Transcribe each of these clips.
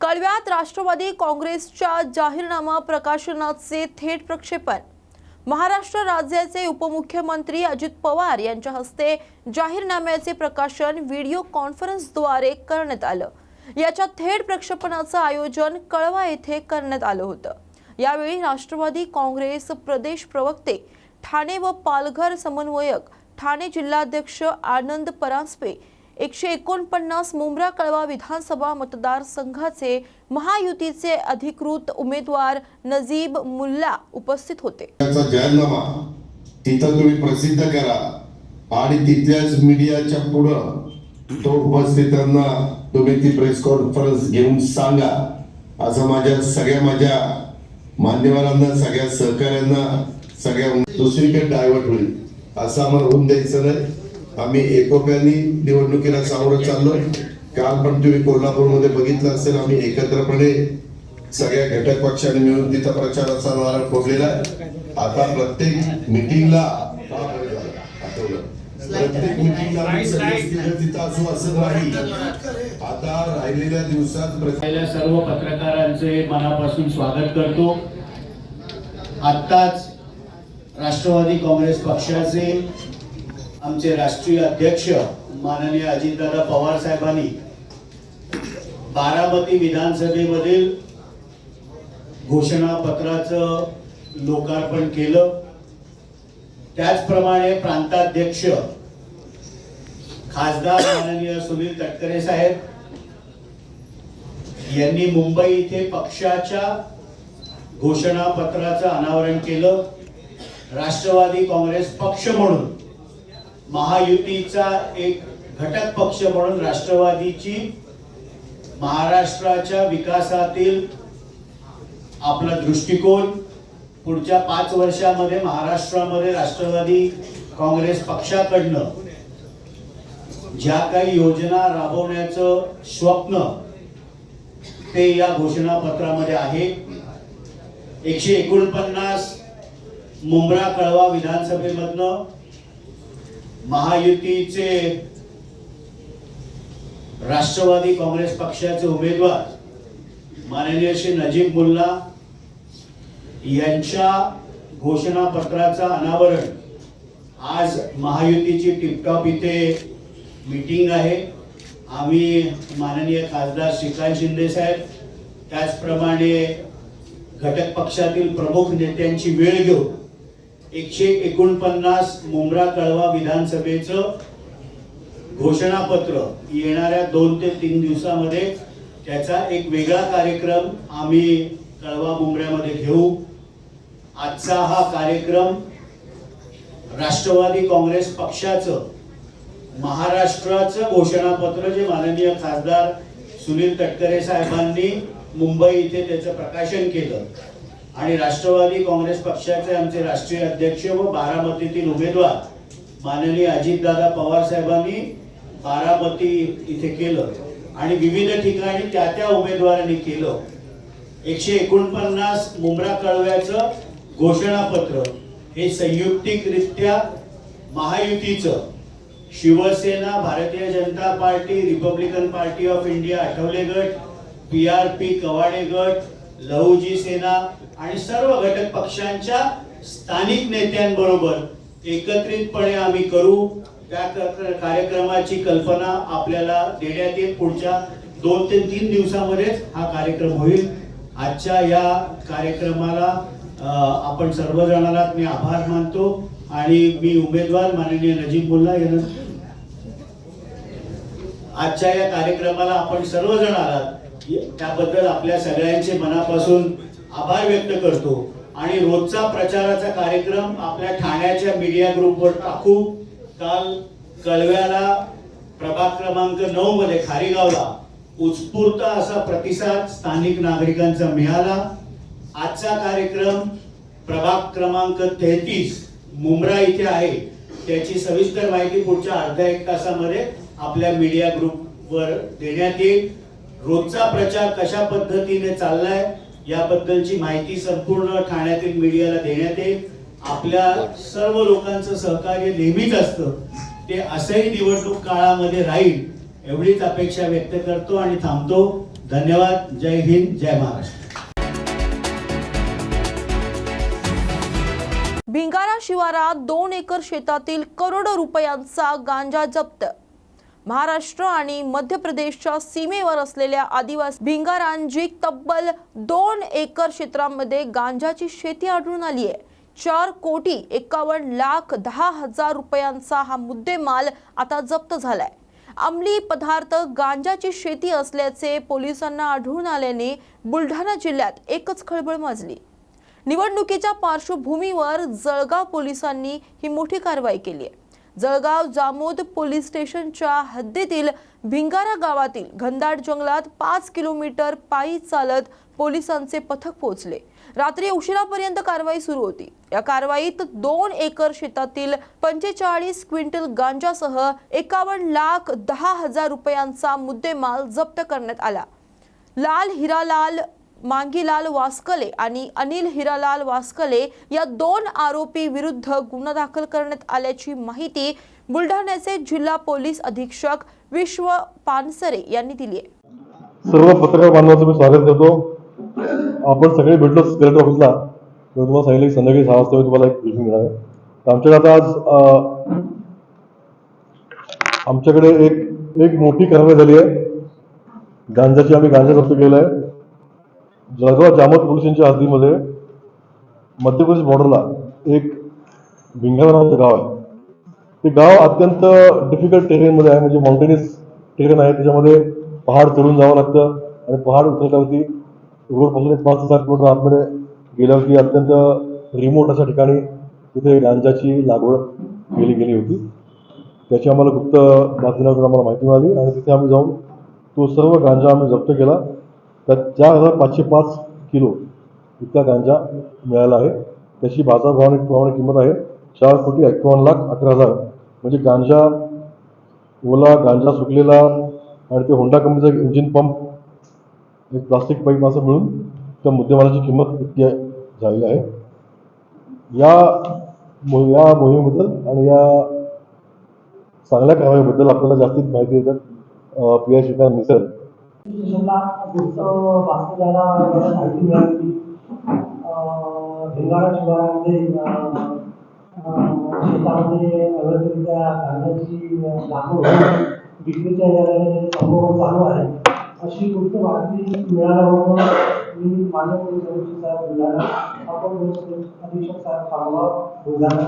कळव्यात राष्ट्रवादी काँग्रेसच्या जाहीरनामा प्रकाशनाचे थेट प्रक्षेपण। महाराष्ट्र राज्याचे उपमुख्यमंत्री अजित पवार यांच्या हस्ते जाहीरनाम्याचे प्रकाशन व्हिडिओ कॉन्फरन्सद्वारे करण्यात आलं। याच्या थेट प्रक्षेपणाचं आयोजन कळवा येथे करण्यात आलं होतं। यावेळी राष्ट्रवादी काँग्रेस प्रदेश प्रवक्ते ठाणे व पालघर समन्वयक ठाणे जिल्हाध्यक्ष आनंद परांजपे 149 मुंब्रा कळवा विधानसभा मतदारसंघाचे महायुतीचे अधिकृत उमेदवार नजीब मुल्ला उपस्थित होते। त्याचा जाहीरनामा तिथं तुम्ही प्रसिद्ध करा आणि तिथल्याच मीडियाच्या पुढे तो उपस्थितांना तुम्ही ती प्रेस कॉन्फरन्स घेऊन सांगा असं माझ्या मान्यवरांना सगळ्या सहकाऱ्यांना सगळ्या दुसरीकडे डायव्हर्ट होईल असं आम्हाला होऊन द्यायचं नाही। आम्ही एकोप्याने निवडणुकीला सामोरं चाललोय। काल पण तुम्ही कोल्हापूरमध्ये बघितलं असेल, आम्ही एकत्रपणे सगळ्या घटक पक्षांनी मिळून तिथं प्रचाराचा नारळ फोडलेला आहे। आता प्रत्येक मीटिंगला आता राहिलेल्या दिवसात सर्व पत्रकारांचे मनापासून स्वागत करतो। आत्ताच राष्ट्रवादी काँग्रेस पक्षाचे आमचे राष्ट्रीय अध्यक्ष माननीय अजितदादा पवार साहेबांनी बारामती विधानसभेमधील घोषणापत्राचं लोकार्पण केलं। त्याचप्रमाणे प्रांताध्यक्ष खासदार माननीय सुनील तटकरे साहेब यांनी मुंबई इथे पक्षाच्या घोषणापत्राचं अनावरण केलं। राष्ट्रवादी काँग्रेस पक्ष म्हणून महायुतीचा एक घटक पक्ष म्हणून राष्ट्रवादीची महाराष्ट्राच्या विकासातील आपला दृष्टिकोन पुढच्या 5 वर्षांमध्ये महाराष्ट्रामध्ये राष्ट्रवादी काँग्रेस पक्षाकडनं ज्या काही योजना राबवण्याचं स्वप्न ते या घोषणापत्रामध्ये आहे। 149 मुंब्रा कळवा विधानसभेमधनं महायुतीचे राष्ट्रवादी काँग्रेस पक्षाचे उमेदवार माननीय श्री नजीब मुल्ला यांच्या घोषणापत्राचा अनावरण आज महायुतीची टिपटॉप इथे मीटिंग आहे। आम्ही माननीय खासदार श्रीकांत शिंदे साहेब त्याचप्रमाणे घटक पक्षातील प्रमुख नेत्यांची वेळ घेऊन 149 मुंब्रा कळवा विधानसभेचं घोषणापत्र येणाऱ्या 2 ते 3 दिवसामध्ये त्याचा एक वेगळा कार्यक्रम आम्ही कळवा मुंब्र्यामध्ये घेऊ। आजचा हा कार्यक्रम राष्ट्रवादी काँग्रेस पक्षाचं महाराष्ट्राचं घोषणापत्र जे माननीय खासदार सुनील तटकरे साहेबांनी मुंबई इथे त्याचं प्रकाशन केलं आणि राष्ट्रवादी काँग्रेस पक्षाचे आमचे राष्ट्रीय अध्यक्ष व बारामतीतील उमेदवार माननीय अजितदादा पवार साहेबांनी बारामती इथे केलं आणि विविध ठिकाणी त्या उमेदवारांनी केलं। 149 मुंब्रा कळव्याचं घोषणापत्र हे संयुक्तिकरित्या महायुतीचं Shivsena, Bharatiya Janata Party, Republican Party of India Athawale गट, PRP कवाडे गट, लहुजी सेना आणि सर्व घटक पक्षांच्या स्थानिक नेत्यांबरोबर एकत्रितपणे आम्ही करू। त्या कार्यक्रमाची कल्पना आपल्याला देण्यात येईल। पुढच्या 2 ते 3 दिवसांमध्येच हा कार्यक्रम होईल। आजच्या या कार्यक्रमाला आपण सर्वजणांना मी आभार मानतो आणि मी उमेदवार माननीय नजीब मुल्ला यांना आजच्या या कार्यक्रमाला आपण सर्वजण आलात त्याबद्दल आपल्या सगळ्यांचे मनापासून आभार व्यक्त करतो आणि रोजचा प्रचाराचा कार्यक्रम आपल्या ठाण्याच्या मीडिया ग्रुपवर टाकू। काल कळव्याला प्रभाग क्रमांक 9 मध्ये खारीगावला उत्स्फूर्त असा प्रतिसाद स्थानिक नागरिकांचा मिळाला। आजचा कार्यक्रम प्रभाग क्रमांक 33 मुंब्रा इथे आहे, त्याची सविस्तर माहिती पुढच्या अर्ध्या 1 तासामध्ये आपल्या मीडिया ग्रुपवर देण्यात येईल। रोजचा प्रचार कशा पद्धतीने चाललाय याबद्दलची माहिती संपूर्ण ठाण्यातील मीडियाला देण्यात येईल। आपल्या सर्व लोकांचं सहकार्य नेहमीच असतं, ते असंही निवडणूक काळामध्ये राहील एवढीच अपेक्षा व्यक्त करतो आणि थांबतो। धन्यवाद. जय हिंद, जय महाराष्ट्र. भिंगारा शिवारात 2 एकर शेतातील करोडो रुपयांचा गांजा जप्त. महाराष्ट्र आणि मध्य प्रदेशच्या सीमेवर असलेल्या आदिवासी भिंगारांजी तब्बल 2 एकर क्षेत्रामध्ये गांजाची शेती आढळून आली आहे. 4,51,10,000 रुपयांचा हा मुद्देमाल आता जप्त झालाय. अंमली पदार्थ गांजाची शेती असल्याचे पोलिसांना आढळून आल्याने बुलढाणा जिल्ह्यात एकच खळबळ माजली. निवडणुकीच्या पार्श्वभूमीवर जळगाव पोलिसांनी ही मोठी कारवाई केली आहे. जळगाव जामोद पोलीस स्टेशनच्या हद्दीतील भिंगारा गावातील घनदाट जंगलात 5 किलोमीटर पायी चालत पोलिसांचे पथक पोहोचले. रात्री उशिरापर्यंत कारवाई सुरू होती. या कारवाईत 2 एकर शेतातील 45 क्विंटल गांजासह 51,10,000 रुपयांचा मुद्देमाल जप्त करण्यात आला. लाल हिरालाल मांगीलाल वास्कले आणि अनिल हिरालाल वास्कले या 2 आरोपी विरुद्ध गुन्हा दाखल करण्यात आल्याची माहिती बुलढाण्याचे जिल्हा पोलीस अधीक्षक विश्व पानसरे यांनी दिली आहे. सर्व पत्रकार बांधवांचं मी स्वागत करतो. आपण सगळे भेटलो कलेक्टर ऑफिसला. तुम्हाला सांगितलं की संध्याकाळी 6 वाजता मी तुम्हाला एक ब्रीफिंग देणार आहे. तर आमच्याकडे आता आज आमच्याकडे एक मोठी कारवाई झाली आहे. गांजाची आम्ही गांजा जप्त केला आहे. जळगाव जामोद पोलिसांच्या हद्दीमध्ये मध्य प्रदेश बॉर्डरला एक भिंगारा नावाचं गाव आहे. ते गाव अत्यंत डिफिकल्ट टेरेनमध्ये आहे, म्हणजे माउंटेनियस टेरेन आहे. त्याच्यामध्ये पहाड चढून जावं लागतं आणि पहाड उतरल्यावरती रोडपासून 5-7 किलोमीटर आतमध्ये गेल्यावरती अत्यंत रिमोट अशा ठिकाणी तिथे गांजाची लागवड केली होती. त्याची आम्हाला गुप्त बातमीवर आम्हाला माहिती मिळाली आणि तिथे आम्ही जाऊन तो सर्व गांजा आम्ही जप्त केला. त्यात 4,505 किलो इतका गांजा मिळाला आहे. त्याची बाजारभावाने किंमत आहे 4,51,11,000. म्हणजे गांजा ओला, गांजा सुकलेला आणि ते होंडा कंपनीचा एक इंजिन पंप, एक प्लास्टिक पाईप असं मिळून त्या मुद्देमालाची किंमत इतकी झालेली आहे. या मोहिमेबद्दल आणि या चांगल्या कारवाईबद्दल आपल्याला जास्तीत माहिती देतात PI श्रीकांत मिसळ. माहिती मिळाली भिंगारा शिवारामध्ये शेतामध्ये अवैधरित्या गांजाची लागवड विक्रीच्या संभव चालू आहे अशी गुप्त माहिती मिळाल्याबरोबर मी मान्य पोलीस अधीक्षक साहेब बुलढाणा, अपर पोलीस अधीक्षक साहेब खामगाव बुलढाणा आणि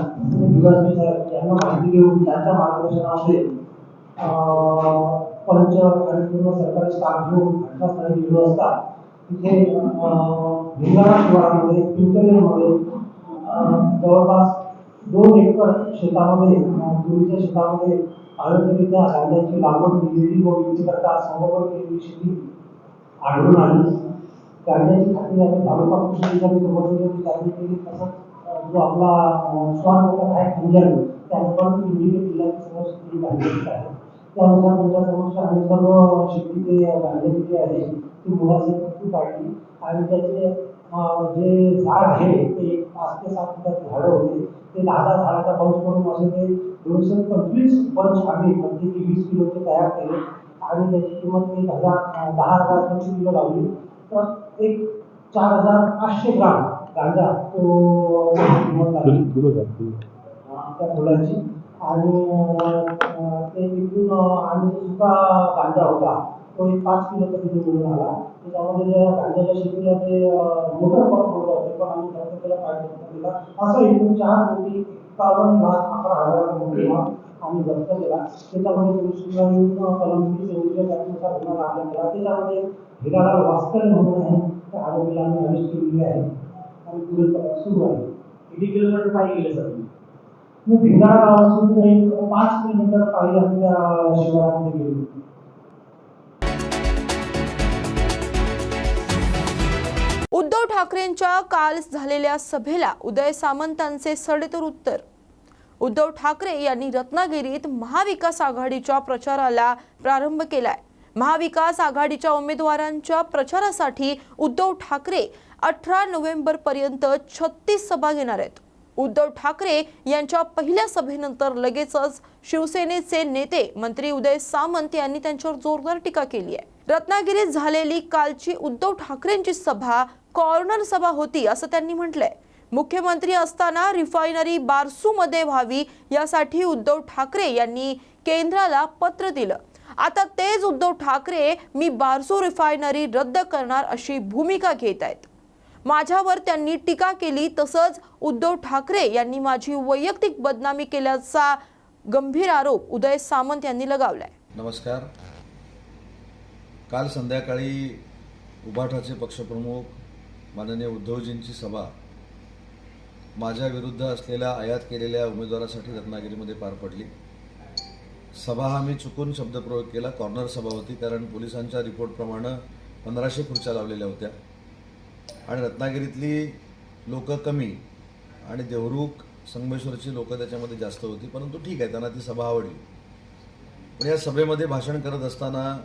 DSP साहेब यांना माहिती देऊन त्यांच्या मार्गदर्शनामध्ये पंच आणि पूर्ण सरकारी स्टाफ घेऊन घटनास्थळी गेलो असता तिथे भिंगारा शिवारामध्ये पिंपरीमध्ये जवळपास 2 एकर शेतामध्ये तुरीच्या शेतामध्ये अवैधरित्या गांजाची लागवड केलेली व विक्री करता संवर्धन केलेली शेती आढळून आली. गांजाची खात्री आम्ही तालुका कृषी अधिकारी त्यांनी केली. तसंच जो आपला स्वान होता आहे खंजारी त्याने पण इंडिकेट जिल्ह्याची समोर शेती गांजाची आहे. त्यानुसार तुमच्या समक्ष आम्ही सर्व शेती ते गांजाची जी आहे ती मुळासहित काढली आणि त्याचे जे झाड आहे ते 5 ते 7 फुटाचे झाडं होते. ते 10 झाडाचा बंच करून असे ते 225 बंच आम्ही प्रत्येकी 20 किलोचे तयार केले आणि त्याची किंमत 10,000 किलो लावली. तर एक 4,500 ग्राम गांजा तो किंमत लागली त्या फुलांची. आणि ते विकून आणि सुका गांजा होता तो एक 5 किलोचा तिथे मिळून आला. त्याच्यामध्ये ज्या गांजाच्या शेतीला ते मोटर पंप होतं ते पण आम्ही खर्च केला, पाहिजे केला. असं एकूण 4,51,11,000 मुद्देमाल आम्ही जप्त केला. त्याच्यामध्ये पोलिसांना कलम 20 त्यानुसार गुन्हा दाखल केला. त्याच्यामध्ये हिरालाल वास्कले म्हणून आहे त्या आरोपीला आम्ही अरेस्ट केलेली आहे आणि पुढील तपास सुरू आहे. किती किलोमीटर पायी गेले सर? मी भिंगारा गावापासून एक 5 किलोमीटर पायी आम्ही त्या शिवारामध्ये गेलो. उद्धव ठाकरेंच्या काल झालेल्या सभेला उदय सामंतांचे सडेतोड उत्तर. उद्धव ठाकरे यांनी रत्नागिरीत महाविकास आघाडीच्या प्रचाराला प्रारंभ केलाय. महाविकास आघाडीच्या उमेदवारांच्या प्रचारासाठी उद्धव ठाकरे 18 नोव्हेंबर पर्यंत 36 सभा घेणार आहेत. उद्धव ठाकरे यांच्या पहिल्या सभेनंतर लगेचच शिवसेनेचे नेते मंत्री उदय सामंत यांनी त्यांच्यावर जोरदार टीका केली आहे. रत्नागिरीत झालेली कालची उद्धव ठाकरेंची सभा कॉर्नर सभा होती असं त्यांनी म्हटलंय. मुख्यमंत्री असताना रिफायनरी बारसूमध्ये व्हावी यासाठी उद्धव ठाकरे यांनी केंद्राला पत्र दिलं. आता तेच उद्धव ठाकरे मी बारसू रिफायनरी रद्द करणार अशी भूमिका घेत आहेत. माझ्यावर त्यांनी टीका केली. तसंच उद्धव ठाकरे यांनी माझी वैयक्तिक बदनामी केल्याचा गंभीर आरोप उदय सामंत यांनी लगावलाय. नमस्कार. काल संध्याकाळी उभाठाचे पक्षप्रमुख माननीय उद्धवजींची सभा माझ्या विरुद्ध असलेल्या आयात केलेल्या उमेदवारासाठी रत्नागिरीमध्ये पार पडली. सभा हा मी चुकून शब्दप्रयोग केला, कॉर्नर सभा होती, कारण पोलिसांच्या रिपोर्टप्रमाणे 1500 खुर्च्या लावलेल्या होत्या आणि रत्नागिरीतली लोकं कमी आणि देवरुख संगमेश्वरची लोकं त्याच्यामध्ये जास्त होती. परंतु ठीक आहे, त्यांना ती सभा आवडली. पण या सभेमध्ये भाषण करत असताना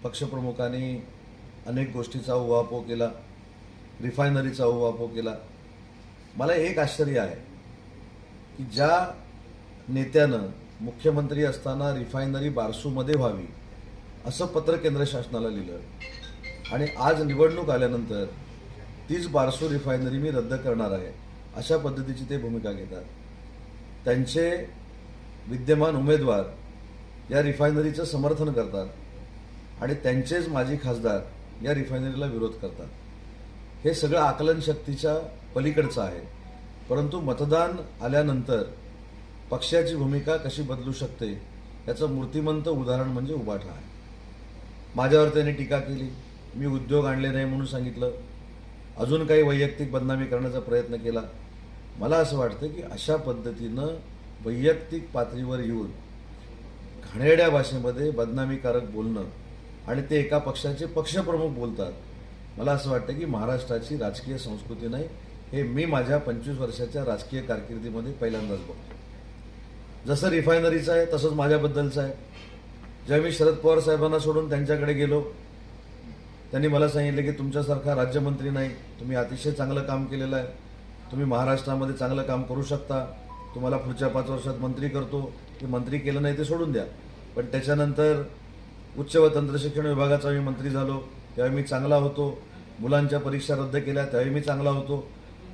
पक्षप्रमुखांनी अनेक गोष्टीचा उहापोह केला, रिफायनरीचा उहापोह केला. मला एक आश्चर्य आहे की ज्या नेत्यानं मुख्यमंत्री असताना रिफायनरी बारसूमध्ये व्हावी असं पत्र केंद्र शासनाला लिहिलं आणि आज निवडणूक आल्यानंतर तीच बारसू रिफायनरी मी रद्द करणार आहे अशा पद्धतीची ते भूमिका घेतात. त्यांचे विद्यमान उमेदवार या रिफायनरीचं समर्थन करतात आणि त्यांचेच माजी खासदार या रिफायनरीला विरोध करतात. हे सगळं आकलनशक्तीच्या पलीकडचं आहे. परंतु मतदान आल्यानंतर पक्षाची भूमिका कशी बदलू शकते याचं मूर्तिमंत उदाहरण म्हणजे उभाठा आहे. माझ्यावर त्यांनी टीका केली, मी उद्योग आणले नाही म्हणून सांगितलं, अजून काही वैयक्तिक बदनामी करण्याचा प्रयत्न केला. मला असं वाटतं की अशा पद्धतीनं वैयक्तिक पातळीवर येऊन घाणेरड्या भाषेमध्ये बदनामीकारक बोलणं आणि ते एका पक्षाचे पक्षप्रमुख बोलतात, मला असं वाटतं की महाराष्ट्राची राजकीय संस्कृती नाही. हे मी माझ्या 25 वर्षाच्या राजकीय कारकिर्दीमध्ये पहिल्यांदाच बघतो. जसं रिफायनरीचं आहे तसंच माझ्याबद्दलचं आहे. जेव्हा मी शरद पवार साहेबांना सोडून त्यांच्याकडे गेलो, त्यांनी मला सांगितलं की तुमच्यासारखा राज्यमंत्री नाही, तुम्ही अतिशय चांगलं काम केलेलं आहे, तुम्ही महाराष्ट्रामध्ये चांगलं काम करू शकता, तुम्हाला पुढच्या 5 वर्षात मंत्री करतो. ते मंत्री केलं नाही ते सोडून द्या, पण त्याच्यानंतर उच्च व तंत्रशिक्षण विभागाचा मी मंत्री झालो, तेव्हा मी चांगला होतो. मुलांच्या परीक्षा रद्द केल्या त्यावेळी मी चांगला होतो.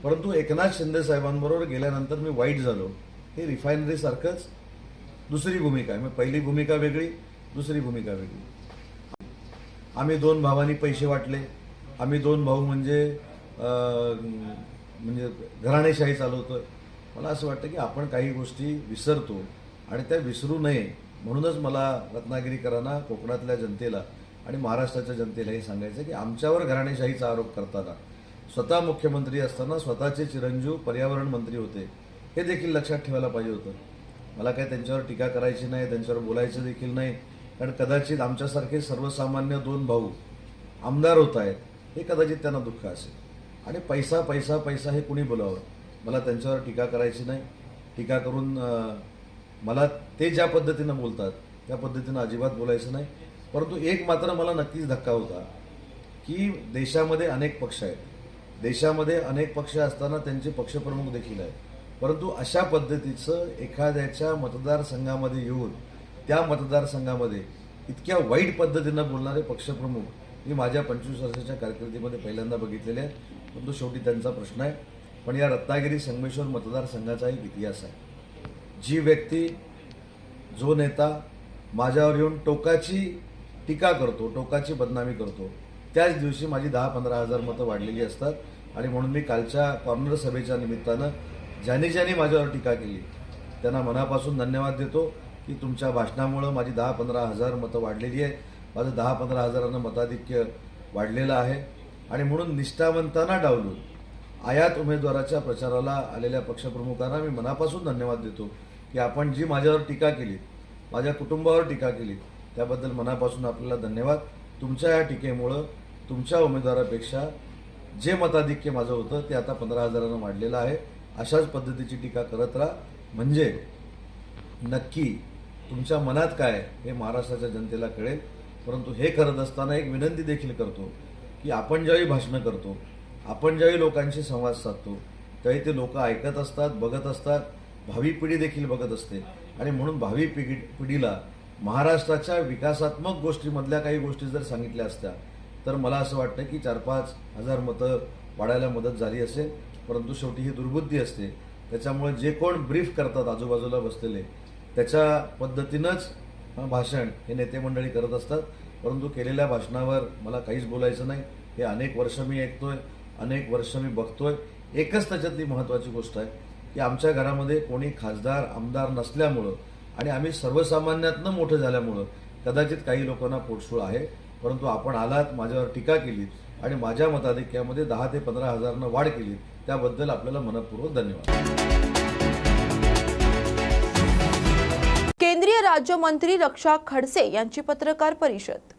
परंतु एकनाथ शिंदे साहेबांबरोबर गेल्यानंतर मी वाईट झालो. हे रिफायनरीसारखंच दुसरी भूमिका आहे. मग पहिली भूमिका वेगळी, दुसरी भूमिका वेगळी. आम्ही 2 भावांनी पैसे वाटले. आम्ही 2 भाऊ म्हणजे घराणेशाही चालवतोय. मला असं वाटतं की आपण काही गोष्टी विसरतो आणि त्या विसरू नये. म्हणूनच मला रत्नागिरीकरांना, कोकणातल्या जनतेला आणि महाराष्ट्राच्या जनतेला हे सांगायचं की आमच्यावर घराणेशाहीचा आरोप करताना स्वतः मुख्यमंत्री असताना स्वतःचे चिरंजीव पर्यावरण मंत्री होते, हे देखील लक्षात ठेवायला पाहिजे होतं. मला काय त्यांच्यावर टीका करायची नाही, त्यांच्यावर बोलायचं देखील नाही, कारण कदाचित आमच्यासारखे सर्वसामान्य 2 भाऊ आमदार होत आहेत हे कदाचित त्यांना दुःख असेल. आणि पैसा पैसा पैसा हे कुणी बोलावं, मला त्यांच्यावर टीका करायची नाही. टीका करून मला ते ज्या पद्धतीनं बोलतात त्या पद्धतीनं अजिबात बोलायचं नाही. परंतु एक मात्र मला नक्कीच धक्का होता की देशामध्ये अनेक पक्ष आहेत, देशामध्ये अनेक पक्ष असताना त्यांचे पक्षप्रमुख देखील आहेत. परंतु अशा पद्धतीचं एखाद्याच्या मतदारसंघामध्ये येऊन त्या मतदारसंघामध्ये इतक्या वाईट पद्धतीनं बोलणारे पक्षप्रमुख मी माझ्या 25 वर्षाच्या कारकिर्दीमध्ये पहिल्यांदा बघितलेले आहेत. परंतु शेवटी त्यांचा प्रश्न आहे. पण या रत्नागिरी संगमेश्वर मतदारसंघाचा एक इतिहास आहे. जी व्यक्ती, जो नेता माझ्यावर येऊन टोकाची टीका करतो, टोकाची बदनामी करतो, त्याच दिवशी माझी 10-15 हजार मतं वाढलेली असतात. आणि म्हणून मी कालच्या कॉर्नर सभेच्या निमित्तानं ज्यांनी माझ्यावर टीका केली त्यांना मनापासून धन्यवाद देतो की तुमच्या भाषणामुळं माझी 10-15 हजार मतं वाढलेली आहेत. माझं 10-15 हजारांना मताधिक्य वाढलेलं आहे. आणि म्हणून निष्ठावंतांना डावलून आयात उमेदवाराच्या प्रचाराला आलेल्या पक्षप्रमुखांना मी मनापासून धन्यवाद देतो की आपण जी माझ्यावर टीका केली, माझ्या कुटुंबावर टीका केली, त्याबद्दल मनापासून आपल्याला धन्यवाद. तुमच्या या टीकेमुळं तुमच्या उमेदवारापेक्षा जे मताधिक्य माझं होतं ते आता 15 हजारांना वाढलेलं आहे. अशाच पद्धतीची टीका करत राहा, म्हणजे नक्की तुमच्या मनात काय हे महाराष्ट्राच्या जनतेला कळेल. परंतु हे करत असताना एक विनंती देखील करतो की आपण ज्यावेळी भाषणं करतो, आपण ज्यावेळी लोकांशी संवाद साधतो, त्यावेळी ते लोक ऐकत असतात, बघत असतात, भावी पिढी देखील बघत असते. आणि म्हणून भावी पिढीला महाराष्ट्राच्या विकासात्मक गोष्टीमधल्या काही गोष्टी जर सांगितल्या असत्या तर मला असं वाटतं की 4-5 हजार मतं वाढायला मदत झाली असेल. परंतु शेवटी ही दुर्बुद्धी असते. त्याच्यामुळे जे कोण ब्रीफ करतात आजूबाजूला बसलेले त्याच्या पद्धतीनंच भाषण हे नेते मंडळी करत असतात. परंतु केलेल्या भाषणावर मला काहीच बोलायचं नाही. हे अनेक वर्ष मी ऐकतोय, अनेक वर्ष मी बघतोय. एकच त्याच्यातली महत्त्वाची गोष्ट आहे की आमच्या घरामध्ये कोणी खासदार आमदार नसल्यामुळं आणि आम्ही सर्वसामान्यातनं मोठं झाल्यामुळं कदाचित काही लोकांना पोटसूळ आहे. परंतु आपण आलात, माझ्यावर टीका केलीत आणि माझ्या मताधिक्यामध्ये 10 ते 15 हजारांना वाढ केली, त्याबद्दल आपल्याला मनपूर्वक धन्यवाद. केंद्रीय राज्यमंत्री रक्षा खडसे यांची पत्रकार परिषद.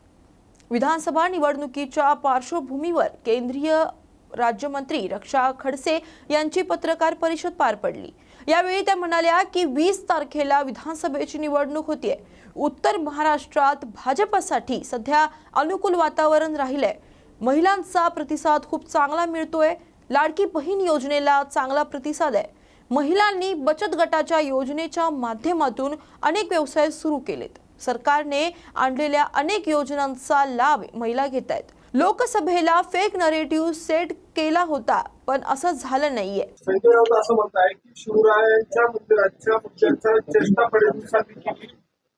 विधानसभा निवडणुकीच्या पार्श्वभूमीवर केंद्रीय राज्यमंत्री रक्षा खडसे यांची पत्रकार परिषद पार पडली. यावेळी त्या म्हणाल्या की 20 तारखेला विधानसभेची निवडणूक होतीये. उत्तर महाराष्ट्रात भाजपसाठी सध्या अनुकूल वातावरण राहिलंय. महिलांचा प्रतिसाद खूप चांगला मिळतोय. लाडकी बहीण योजनेला चांगला प्रतिसाद आहे. महिलांनी बचत गटाच्या योजनेच्या माध्यमातून अनेक व्यवसाय सुरू केलेत. सरकारने आणलेल्या अनेक योजनांचा लाभ महिला घेत आहेत. लोकसभेला फेक नरेटिव्ह सेट केला होता, पण असं झालं नाहीये. संजय राऊत असं म्हणताय की शिवरायांच्या मुद्द्यांचा चेष्टा फडणवीसांनी केली.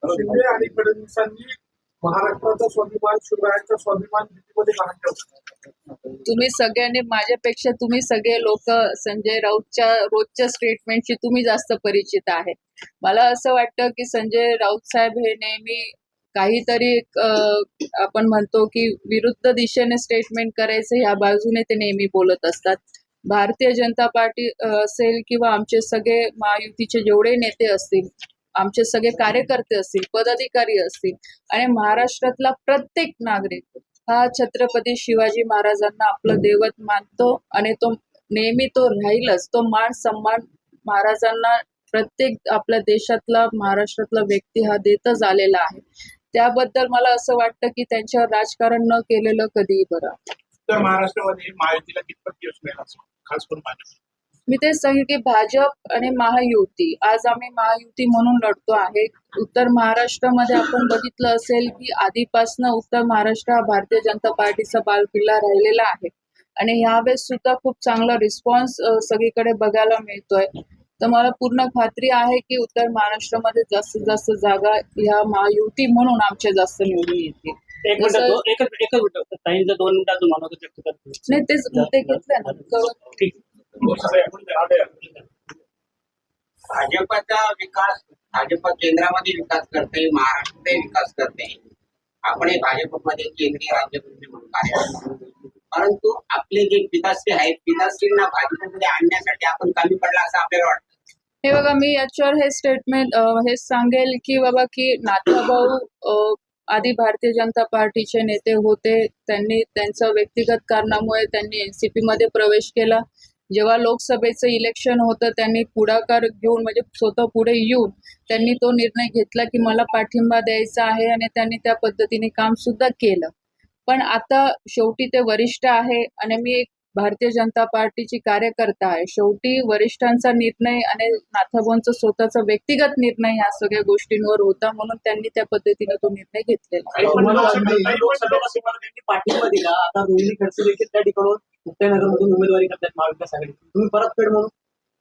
शिंदे आणि फडणवीसांनी महाराष्ट्राचा स्वाभिमान शिवरायांचा स्वाभिमान भीतीमध्ये घालून ठेवला. तुम्ही सगळ्यांनी माझ्यापेक्षा तुम्ही सगळे लोक संजय राऊतच्या रोजच्या स्टेटमेंटशी तुम्ही जास्त परिचित आहे. मला असं वाटतं की संजय राऊत साहेब हे नेहमी काहीतरी आपण म्हणतो की विरुद्ध दिशेने स्टेटमेंट करायचं ह्या बाजूने ते नेहमी बोलत असतात. भारतीय जनता पार्टी असेल किंवा आमचे सगळे महायुतीचे जेवढे नेते असतील, आमचे सगळे कार्यकर्ते असतील, पदाधिकारी असतील आणि महाराष्ट्रातला प्रत्येक नागरिक हा छत्रपती शिवाजी महाराजांना आपलं दैवत मानतो आणि तो नेहमी तो राहीलच. तो मान सन्मान महाराजांना प्रत्येक आपल्या देशातला महाराष्ट्रातला व्यक्ती हा देतच आलेला आहे. त्याबद्दल मला असं वाटतं की त्यांच्यावर राजकारण न केलेलं कधीही बरं. तर महाराष्ट्रामध्ये महायुतीला कितपत यश मिळेल असं खास करून भाजप? मी तेच सांगेन की भाजप आणि महायुती, आज आम्ही महायुती म्हणून लढतो आहे. उत्तर महाराष्ट्रामध्ये आपण बघितलं असेल की आधीपासून उत्तर महाराष्ट्र हा भारतीय जनता पार्टीचा बालकिल्ला राहिलेला आहे आणि यावेळेस सुद्धा खूप चांगला रिस्पॉन्स सगळीकडे बघायला मिळतोय. तर मला पूर्ण खात्री आहे की उत्तर महाराष्ट्रामध्ये जास्तीत जास्त जागा ह्या महायुती म्हणून आमच्या जास्त निवडून येतील. एक मिनिट ताईंचं 2 मिनिटात तुम्हाला व्यक्त करतो. नाही तेच मुद्दे घेतले ना. भाजपचा विकास, भाजप केंद्रामध्ये विकास करते, महाराष्ट्रातही विकास करते. आपण भाजपमध्ये केंद्रीय राज्यमंत्री म्हणून कार्यरत, परंतु आपले जे पिताश्री आहेत, पिताश्रींना भाजपमध्ये आणण्यासाठी आपण कमी पडला असं आपल्याला वाटतं. हे बघा, मी याच्यावर हे स्टेटमेंट हेच सांगेल की बाबा की नाथाभाऊ आधी भारतीय जनता पार्टीचे नेते होते. त्यांनी त्यांच्या व्यक्तिगत कारणामुळे त्यांनी एनसीपी मध्ये प्रवेश केला. जेव्हा लोकसभेचं इलेक्शन होतं त्यांनी पुढाकार घेऊन म्हणजे स्वतः पुढे येऊन त्यांनी तो निर्णय घेतला की मला पाठिंबा द्यायचा आहे आणि त्यांनी त्या पद्धतीने काम सुद्धा केलं. पण आता शेवटी ते वरिष्ठ आहे आणि मी एक भारतीय जनता पार्टीची कार्यकर्ता आहे. शेवटी वरिष्ठांचा निर्णय आणि नाथाभाऊंचा स्वतःचा व्यक्तिगत निर्णय या सगळ्या गोष्टींवर होता, म्हणून त्यांनी त्या पद्धतीने तो निर्णय घेतलेला. त्यांनी पाठिंबा दिला. आता रोहिणी खडसे देखील त्या ठिकाणून मुक्ताईनगरमधून उमेदवारी करतात महाविकास आघाडी. तुम्ही परतफेड म्हणून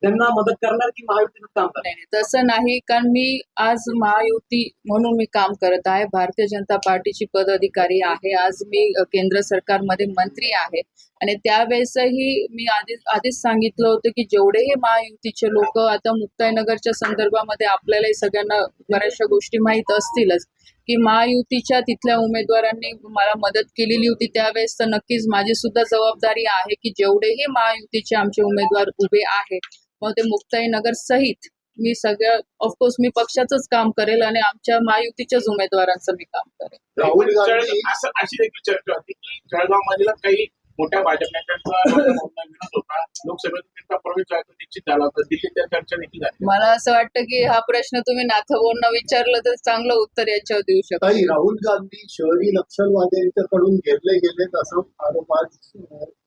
त्यांना मदत करणार की महायुतीचं काम करणार? नाही, तसं नाही, कारण मी आज महायुती म्हणून मी काम करत आहे. भारतीय जनता पार्टीची पदाधिकारी आहे. आज मी केंद्र सरकारमध्ये मंत्री आहे आणि त्यावेळेसही मी आधीच सांगितलं होतं की जेवढेही महायुतीचे लोक आता मुक्ताईनगरच्या संदर्भामध्ये आपल्यालाही सगळ्यांना बऱ्याचशा गोष्टी माहीत असतीलच की महायुतीच्या तिथल्या उमेदवारांनी मला मदत केलेली होती. त्यावेळेस तर नक्कीच माझी सुद्धा जबाबदारी आहे की जेवढेही महायुतीचे आमचे उमेदवार उभे आहेत, मग ते मुक्ताईनगर सहित मी सगळ्या ऑफकोर्स मी पक्षाचंच काम करेल आणि आमच्या महायुतीच्याच उमेदवारांचं मी काम करेल. राहुल गांधी अशी देखील चर्चा होती की जळगावमधील काही मोठ्या भाजप नेत्यांचा विरोध होता. लोकसभेत त्यांचा प्रवेश निश्चित झाला होता. दिल्लीत त्या चर्चा देखील झाली. मला असं वाटतं की हा प्रश्न तुम्ही नाथाभाऊंना विचारलं तर चांगलं उत्तर याच्यावर देऊ शकता. राहुल गांधी शहरी नक्षलवाद्यांच्याकडून घेरले गेलेत असं आरोप आज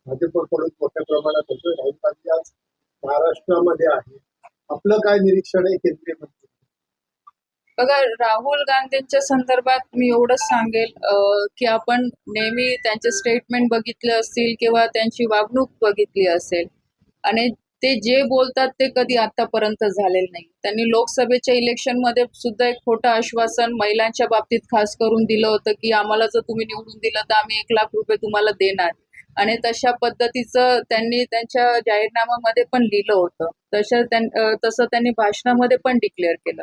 भाजपकडून मोठ्या प्रमाणात होतोय. राहुल गांधी आज महाराष्ट्रामध्ये आहे. आपलं काय निरीक्षण आहे केंद्रीय मंत्री? बघा, राहुल गांधींच्या संदर्भात मी एवढंच सांगेल की आपण नेहमी त्यांचे स्टेटमेंट बघितले असतील किंवा त्यांची वागणूक बघितली असेल आणि ते जे बोलतात ते कधी आतापर्यंत झालेलं नाही. त्यांनी लोकसभेच्या इलेक्शनमध्ये सुद्धा एक खोटं आश्वासन महिलांच्या बाबतीत खास करून दिलं होतं की आम्हाला जर तुम्ही निवडून दिलं तर आम्ही 1,00,000 रुपये तुम्हाला देणार, आणि तशा पद्धतीचं त्यांनी त्यांच्या जाहीरनाम्यामध्ये पण लिहिलं होतं. तसं त्यांनी भाषणामध्ये पण डिक्लेअर केलं.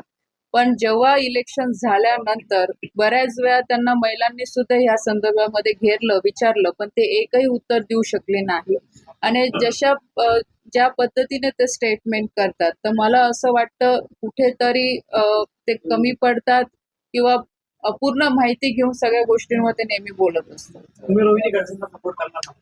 पण जेव्हा इलेक्शन झाल्यानंतर बऱ्याच वेळा त्यांना महिलांनी सुद्धा ह्या संदर्भामध्ये घेरलं, विचारलं, पण ते एकही उत्तर देऊ शकले नाही. आणि ज्या पद्धतीने ते स्टेटमेंट करतात, तर मला असं वाटतं कुठेतरी ते कमी पडतात किंवा अपूर्ण माहिती घेऊन सगळ्या गोष्टींवर ते नेहमी बोलत असतात. तुम्ही रोहिणी खडसेंना सपोर्ट करणार का?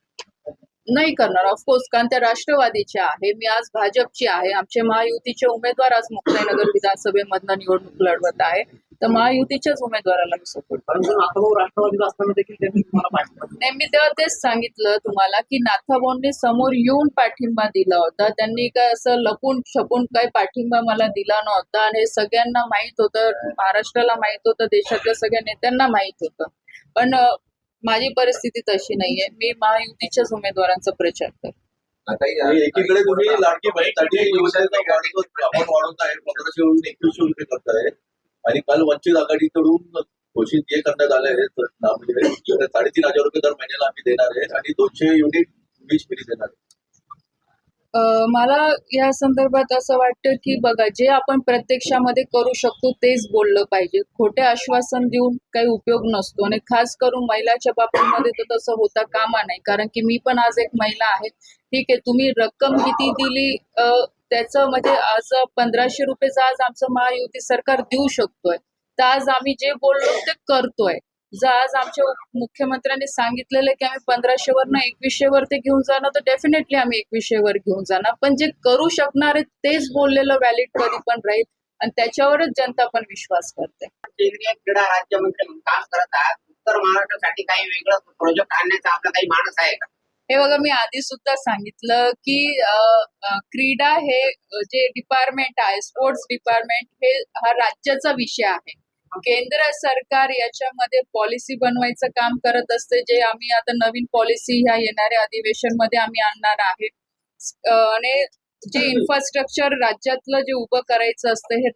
नाही करणार, ऑफकोर्स, कारण त्या राष्ट्रवादीच्या आहे, मी आज भाजपची आहे. आमचे महायुतीचे उमेदवार आज मुक्ताईनगर विधानसभेमधनं निवडणूक लढवत आहे, तर महायुतीच्याच उमेदवाराला मी सपोर्ट करतो. परंतु नाथाभाऊ राष्ट्रवादीत असताना देखील त्यांनी तुम्हाला पाठिंबा दिला. नाही, मी तेव्हा तेच सांगितलं तुम्हाला की नाथाभाऊंनी समोर येऊन पाठिंबा दिला होता. त्यांनी काय असं लपून छपून काही पाठिंबा मला दिला नव्हता, आणि हे सगळ्यांना माहित होतं, महाराष्ट्राला माहित होतं, देशातल्या सगळ्या नेत्यांना माहित होतं. पण माझी परिस्थिती तशी नाहीये, मी महायुतीच्याच उमेदवारांचा प्रचार करतो. एकीकडे तुम्ही लाडकी बहीणसाठी योजनेचा आपण वाढवत आहे, 1500 वरून 2100 रुपये करताय, आणि काल वंचित आघाडीकडून घोषित जे करण्यात आले आहे म्हणजे 3,500 रुपये दर महिन्याला आम्ही देणार आहे आणि 200 युनिट वीज फ्री देणार आहे. मला या संदर्भात असं वाटतं की बघा, जे आपण प्रत्यक्षामध्ये करू शकतो तेच बोललं पाहिजे. खोटे आश्वासन देऊन काही उपयोग नसतो, आणि खास करून महिलाच्या बाबतीमध्ये तर तसं होता कामा नाही. कारण की मी पण आज एक महिला आहे. ठीक आहे, तुम्ही रक्कम किती दिली त्याचं म्हणजे आज 1500 रुपये आज आमचं महायुती सरकार देऊ शकतोय, तर आज आम्ही जे बोललो ते करतोय. जर आज आमच्या मुख्यमंत्र्यांनी सांगितलेलं की आम्ही 1500वरनं 2100वर ते घेऊन जाणार, तर डेफिनेटली आम्ही 2100वर घेऊन जाणार. पण जे करू शकणार आहे तेच बोललेलं व्हॅलिड कधी पण राहील, आणि त्याच्यावरच जनता पण विश्वास करते. केंद्रीय क्रीडा राज्यमंत्री म्हणून काम करत आहात. उत्तर महाराष्ट्रासाठी काही वेगळं प्रोजेक्ट आणण्याचा आपला काही मानस आहे का? हे बघा, मी आधी सुद्धा सांगितलं की क्रीडा हे जे डिपार्टमेंट आहे, स्पोर्ट्स डिपार्टमेंट, हे हा राज्याचा विषय आहे. केंद्र सरकार याच्यामध्ये पॉलिसी बनवायचं काम करत असते, जे आम्ही आता नवीन पॉलिसी ह्या येणाऱ्या अधिवेशनमध्ये आम्ही आणणार आहे. आणि जे इन्फ्रास्ट्रक्चर राज्यातलं जे उभं करायचं असतं हे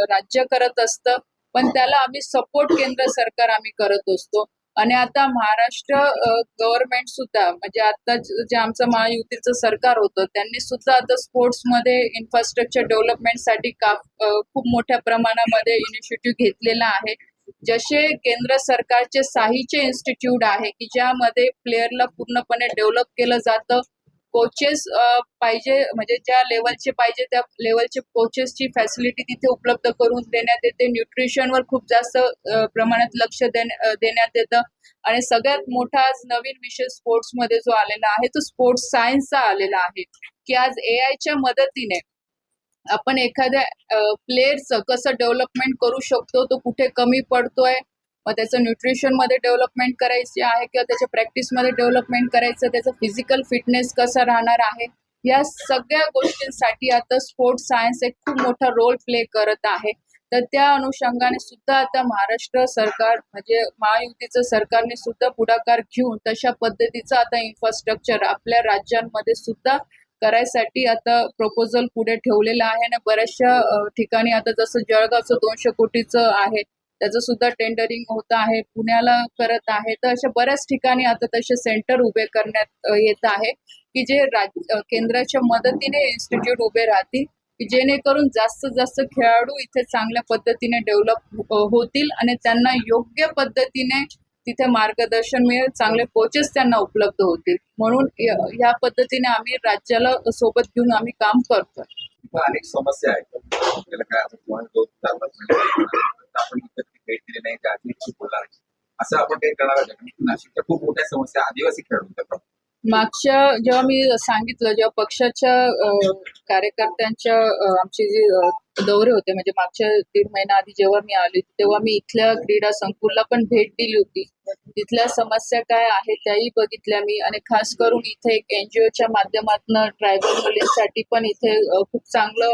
राज्य करत असतं, पण त्याला आम्ही सपोर्ट केंद्र सरकार आम्ही करत असतो. आणि आता महाराष्ट्र गव्हर्नमेंट सुद्धा, म्हणजे आता जे आमचं महायुतीचं सरकार होतं, त्यांनी सुद्धा आता स्पोर्ट्समध्ये इन्फ्रास्ट्रक्चर डेव्हलपमेंटसाठी खूप मोठ्या प्रमाणामध्ये इनिशिएटिव्ह घेतलेला आहे. जसे केंद्र सरकारचे साहीचे इन्स्टिट्यूट आहे की ज्यामध्ये प्लेअरला पूर्णपणे डेव्हलप केलं जातं, कोचेस पाहिजे, म्हणजे ज्या लेवलचे पाहिजे त्या लेवलचे कोचेसची फॅसिलिटी तिथे उपलब्ध करून देण्यात येते. न्यूट्रिशनवर खूप जास्त प्रमाणात लक्ष देण्यात येतं. आणि सगळ्यात मोठा आज नवीन विषय स्पोर्ट्समध्ये जो आलेला आहे तो स्पोर्ट्स सायन्सचा आलेला आहे, की आज AIच्या मदतीने आपण एखाद्या प्लेअरचं कसं डेव्हलपमेंट करू शकतो, तो कुठे कमी पडतोय, मग त्याचं न्यूट्रिशनमध्ये डेव्हलपमेंट करायची आहे किंवा त्याच्या प्रॅक्टिसमध्ये डेव्हलपमेंट करायचं, त्याचं फिजिकल फिटनेस कसं राहणार आहे, या सगळ्या गोष्टींसाठी आता स्पोर्ट्स सायन्स एक खूप मोठा रोल प्ले करत आहे. तर त्या अनुषंगाने सुद्धा आता महाराष्ट्र सरकार, म्हणजे महायुतीचं सरकारने सुद्धा पुढाकार घेऊन तशा पद्धतीचं आता इन्फ्रास्ट्रक्चर आपल्या राज्यांमध्ये सुद्धा करायसाठी आता प्रपोजल पुढे ठेवलेलं आहे. आणि बऱ्याचशा ठिकाणी आता जसं जळगावचं 200 कोटीचं आहे त्याचं सुद्धा टेंडरिंग होत आहे, पुण्याला करत आहे. तर अशा बऱ्याच ठिकाणी आता तसे सेंटर उभे करण्यात येत आहे की जे केंद्राच्या मदतीने इन्स्टिट्यूट उभे राहतील, की जेणेकरून जास्तीत जास्त खेळाडू इथे चांगल्या पद्धतीने डेव्हलप होतील आणि त्यांना योग्य पद्धतीने तिथे मार्गदर्शन मिळेल, चांगले कोचेस त्यांना उपलब्ध होतील. म्हणून ह्या पद्धतीने आम्ही राज्याला सोबत घेऊन आम्ही काम करतोय. अनेक समस्या आहेत, त्याला काय आपण भेट दिली नाही, त्या बोलणार असं आपण काही करणार आहे. नाशिकच्या खूप मोठ्या समस्या आदिवासी खेळाडू, मागच्या जेव्हा मी सांगितलं, जेव्हा पक्षाच्या कार्यकर्त्यांच्या आमचे जे दौरे होते, म्हणजे मागच्या 1.5 महिना आधी जेव्हा मी आली तेव्हा मी इथल्या क्रीडा संकुलला पण भेट दिली होती. तिथल्या समस्या काय आहेत त्याही बघितल्या मी, आणि खास करून इथे एक NGOच्या माध्यमातून ट्रायबल मुलींसाठी पण इथे खूप चांगलं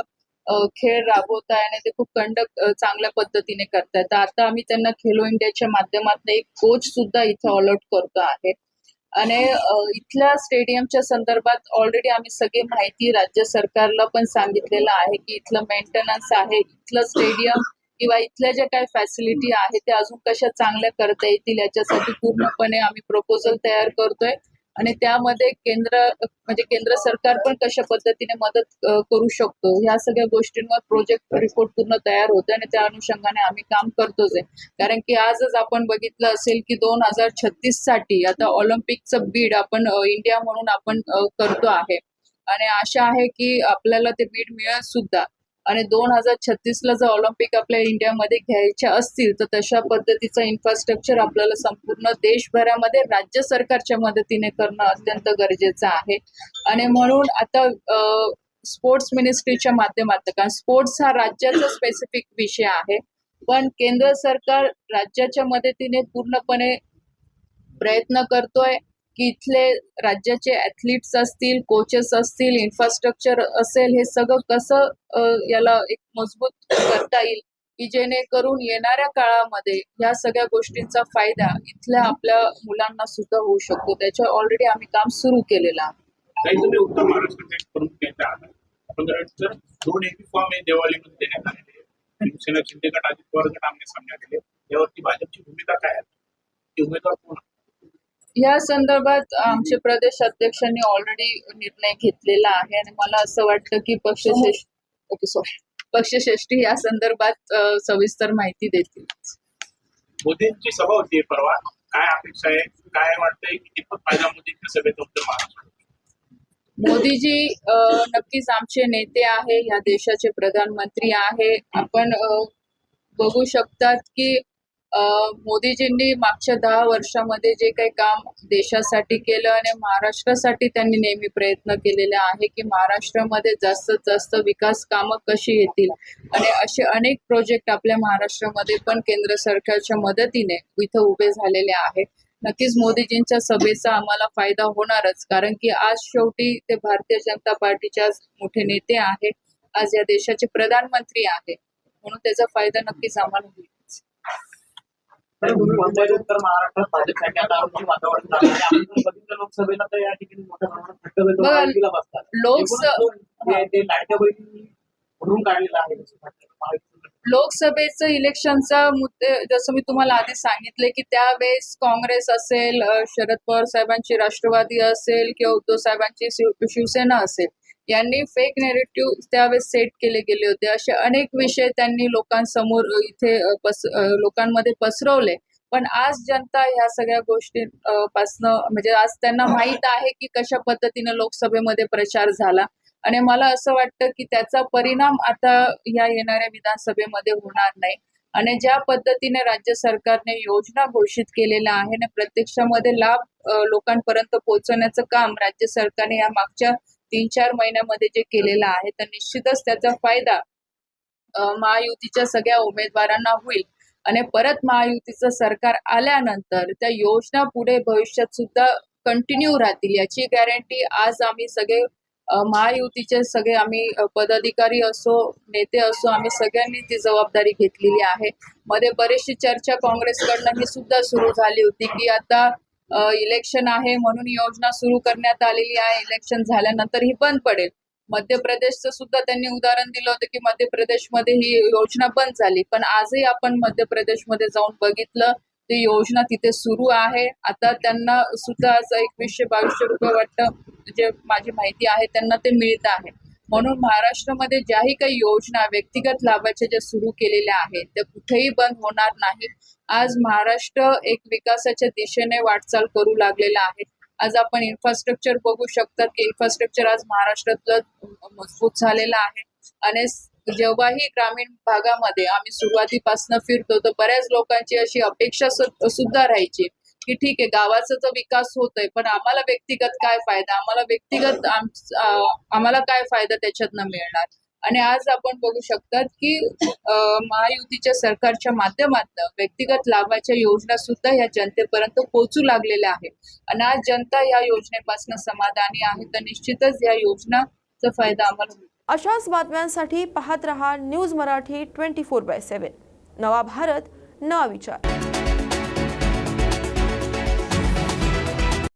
खेळ राबवताय आणि ते खूप चांगल्या पद्धतीने करतायत. तर आता आम्ही त्यांना खेलो इंडियाच्या माध्यमातून एक कोच सुद्धा इथं अलॉट करतो आहे. आणि इथल्या स्टेडियमच्या संदर्भात ऑलरेडी आम्ही सगळी माहिती राज्य सरकारला पण सांगितलेलं आहे की इथलं मेंटेनन्स आहे, इथलं स्टेडियम किंवा इथल्या ज्या काही फॅसिलिटी आहे त्या अजून कशा चांगल्या करता येतील याच्यासाठी पूर्णपणे आम्ही प्रपोजल तयार करतोय. आणि त्यामध्ये केंद्र सरकार पण कशा पद्धतीने मदत करू शकतो ह्या सगळ्या गोष्टींवर प्रोजेक्ट रिपोर्ट पूर्ण तयार होतो आणि त्या अनुषंगाने आम्ही काम करतोच आहे. कारण की आजच आपण बघितलं असेल की 2036 साठी आता ऑलिम्पिकचं बीड आपण इंडिया म्हणून आपण करतो आहे आणि आशा आहे की आपल्याला ते बीड मिळेल सुद्धा. आणि 2036ला जर ऑलिम्पिक आपल्या इंडियामध्ये घ्यायच्या असतील तर तशा पद्धतीचं इन्फ्रास्ट्रक्चर आपल्याला संपूर्ण देशभरामध्ये राज्य सरकारच्या मदतीने करणं अत्यंत गरजेचं आहे. आणि म्हणून आता स्पोर्ट्स मिनिस्ट्रीच्या माध्यमातून, कारण स्पोर्ट्स हा राज्याचा स्पेसिफिक विषय आहे, पण केंद्र सरकार राज्याच्या मदतीने पूर्णपणे प्रयत्न करतोय की इथले राज्याचे ॲथलीट्स असतील, कोचेस असतील, इन्फ्रास्ट्रक्चर असेल, हे सगळं कसं याला एक मजबूत करता येईल की जेणेकरून येणाऱ्या काळामध्ये ह्या सगळ्या गोष्टींचा फायदा इथल्या आपल्या मुलांना सुद्धा होऊ शकतो. त्याच्यावर ऑलरेडी आम्ही काम सुरू केलेलं आहे. काही तुम्ही उत्तर महाराष्ट्राचे प्रमुख नेते आहात. आपण जर 2 एपी फॉर्म हे देवालीमध्ये देण्यात आलेले आहे. शिवसेना शिंदे गट, अजित पवार गट आमने सामने आलेले. यावरती भाजपची भूमिका काय आहे? ते उमेदवार कोण? या संदर्भात आमचे प्रदेश अध्यक्षांनी ऑलरेडी निर्णय घेतलेला आहे आणि मला असं वाटतं की पक्षश्रेष्ठी या संदर्भात सविस्तर माहिती देतील. मोदींची सभा होती परवा, काय अपेक्षा आहे, काय वाटतंय की कितपत फायदा मोदींच्या सभेत होतो महाराष्ट्रात? मोदीजी नक्कीच आमचे नेते आहे, या देशाचे प्रधानमंत्री आहे. आपण बघू शकतात की मोदीजींनी मागच्या 10 वर्षामध्ये जे काही काम देशासाठी केलं आणि महाराष्ट्रासाठी त्यांनी नेहमी प्रयत्न केलेले आहे की महाराष्ट्रामध्ये जास्तीत जास्त विकास कामं कशी येतील आणि असे अनेक प्रोजेक्ट आपल्या महाराष्ट्रामध्ये पण केंद्र सरकारच्या मदतीने इथं उभे झालेले आहे. नक्कीच मोदीजींच्या सभेचा आम्हाला फायदा होणारच, कारण की आज शेवटी ते भारतीय जनता पार्टीचे आज मोठे नेते आहे, आज या देशाचे प्रधानमंत्री आहे, म्हणून त्याचा फायदा नक्कीच आम्हाला होईल. तुम्ही म्हणताय तर महाराष्ट्रात भाजपसाठी आता आरोग्य वातावरण झालं आहे. आपण जर बघितलं लोकसभेला तर या ठिकाणी मोठ्या प्रमाणात थट्टवेतला बसतात. ते लाडक्या बहिणी भरून काढलेलं आहे. लोकसभेचं इलेक्शनचा मुद्दे जसं मी तुम्हाला आधी सांगितले की त्यावेळेस काँग्रेस असेल, शरद पवार साहेबांची राष्ट्रवादी असेल किंवा उद्धव साहेबांची शिवसेना असेल, यांनी फेक नेरेटिव्ह त्यावेळेस सेट केले गेले होते. असे अनेक विषय त्यांनी लोकांसमोर इथे लोकांमध्ये पसरवले. पण आज जनता ह्या सगळ्या गोष्टींपासनं म्हणजे आज त्यांना माहीत आहे की कशा पद्धतीने लोकसभेमध्ये प्रचार झाला आणि मला असं वाटतं की त्याचा परिणाम आता या येणाऱ्या विधानसभेमध्ये होणार नाही. आणि ज्या पद्धतीने राज्य सरकारने योजना घोषित केलेल्या आहे आणि प्रत्यक्षामध्ये लाभ लोकांपर्यंत पोहोचवण्याचं काम राज्य सरकारने या मागच्या 3-4 महिन्यामध्ये जे केलेलं आहे, तर निश्चितच त्याचा फायदा महायुतीच्या सगळ्या उमेदवारांना होईल. आणि परत महायुतीचं सरकार आल्यानंतर त्या योजना पुढे भविष्यात सुद्धा कंटिन्यू राहतील याची गॅरंटी आज आम्ही सगळे महायुतीचे सगळे आम्ही पदाधिकारी असो, नेते असो, आम्ही सगळ्यांनी ती जबाबदारी घेतलेली आहे. मध्ये बरीचशी चर्चा काँग्रेसकडनं ही सुद्धा सुरू झाली होती की आता इलेक्शन आहे म्हणून योजना सुरू करण्यात आलेली आहे, इलेक्शन झाल्यानंतर ही बंद पडेल. मध्य प्रदेशचं सुद्धा त्यांनी उदाहरण दिलं होतं की मध्य प्रदेशमध्ये ही योजना बंद झाली, पण आजही आपण मध्य प्रदेशमध्ये जाऊन बघितलं ती योजना तिथे सुरू आहे. आता त्यांना सुद्धा असं 2100-2200 रुपये वाटतं जे माझी माहिती आहे त्यांना ते मिळत आहे. म्हणून महाराष्ट्रामध्ये ज्याही काही योजना व्यक्तिगत लाभाच्या ज्या सुरू केलेल्या आहेत त्या कुठेही बंद होणार नाही. आज महाराष्ट्र एक विकासाच्या दिशेने वाटचाल करू लागलेला आहे. आज आपण इन्फ्रास्ट्रक्चर बघू शकतात की इन्फ्रास्ट्रक्चर आज महाराष्ट्रातलं मजबूत झालेलं आहे. आणि जेव्हाही ग्रामीण भागामध्ये आम्ही सुरुवातीपासून फिरतो तर बऱ्याच लोकांची अशी अपेक्षा सुद्धा राहायची की ठीक आहे गावाचा तर विकास होतोय पण आम्हाला व्यक्तिगत काय फायदा, आम्हाला काय फायदा त्याच्यातनं मिळणार. आणि आज आपण बघू शकतात की महायुतीच्या सरकारच्या माध्यमातून व्यक्तिगत लाभाच्या योजना सुद्धा या जनतेपर्यंत पोहोचू लागलेल्या आहेत. आणि आज जनता या योजनेपासून समाधानी आहे तर निश्चितच या योजनाचा फायदा आम्हाला होईल. अशाच बातम्यांसाठी पाहत रहा न्यूज मराठी 24/7. नवा भारत, नवा विचार.